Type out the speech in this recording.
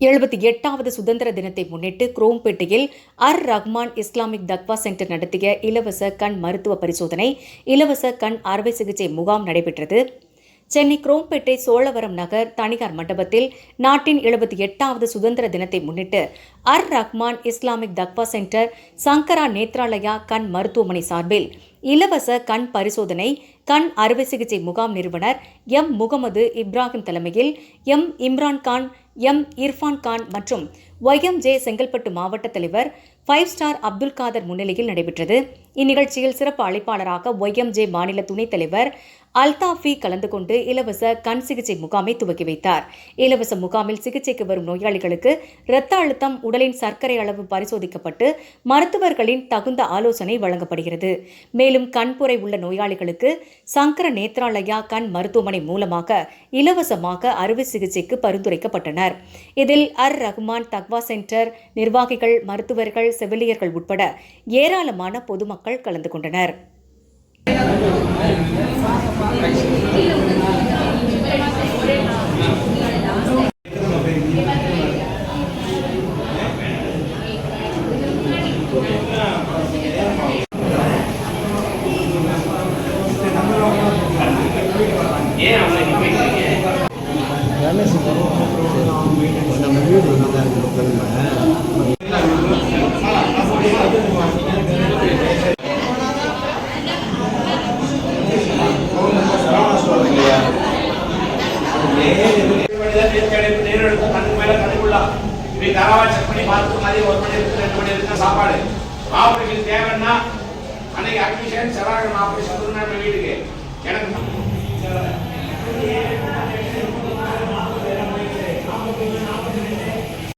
78வது சுதந்திர தினத்தை முன்னிட்டு குரோம்பேட்டையில் ரஹ்மான் இஸ்லாமிக் தக்வா சென்டர் நடத்திய இலவச கண் மருத்துவ பரிசோதனை, இலவச கண் அறுவை சிகிச்சை முகாம் நடைபெற்றது. சென்னை குரோம்பேட்டை சோழவரம் நகர் தனியார் மண்டபத்தில் நாட்டின் 78வது சுதந்திர தினத்தை முன்னிட்டு ரஹ்மான் இஸ்லாமிக் தக்வா சென்டர், சங்கரா நேத்ராலயா கண் மருத்துவமனை சார்பில் இலவச கண் பரிசோதனை, கண் அறுவை சிகிச்சை முகாம் நிறுவனர் முகமது இப்ராஹிம் தலைமையில் இம்ரான் கான், இர்ஃபான் கான் மற்றும் YMJ செங்கல்பட்டு மாவட்ட தலைவர் 5 ஸ்டார் அப்துல் காதர் முன்னிலையில் நடைபெற்றது. இந்நிகழ்ச்சியில் சிறப்பு அழைப்பாளராக YMJ மாநில துணைத் தலைவர் அல்தாஃபி கலந்து கொண்டு இலவச கண் சிகிச்சை முகாமை துவக்கி வைத்தார். இலவச முகாமில் சிகிச்சைக்கு வரும் நோயாளிகளுக்கு இரத்த அழுத்தம், உடலின் சர்க்கரை அளவு பரிசோதிக்கப்பட்டு மருத்துவர்களின் தகுந்த ஆலோசனை வழங்கப்படுகிறது. மேலும் கண்புரை உள்ள நோயாளிகளுக்கு சங்கர நேத்ராலயா கண் மருத்துவமனை மூலமாக இலவசமாக அறுவை சிகிச்சைக்கு பரிந்துரைக்கப்பட்டனர். இதில் ரஹ்மான் தக்வா சென்டர் நிர்வாகிகள், மருத்துவர்கள், செவிலியர்கள் உட்பட ஏராளமான பொதுமக்கள் கலந்து கொண்டனர். சாப்பாடு ஆபரேஷன் தேவைன்னா அன்னைக்கு அட்மிஷன் செவ்வாய்க்கிழமை ஆபரேஷன் வீட்டுக்கு எனக்கு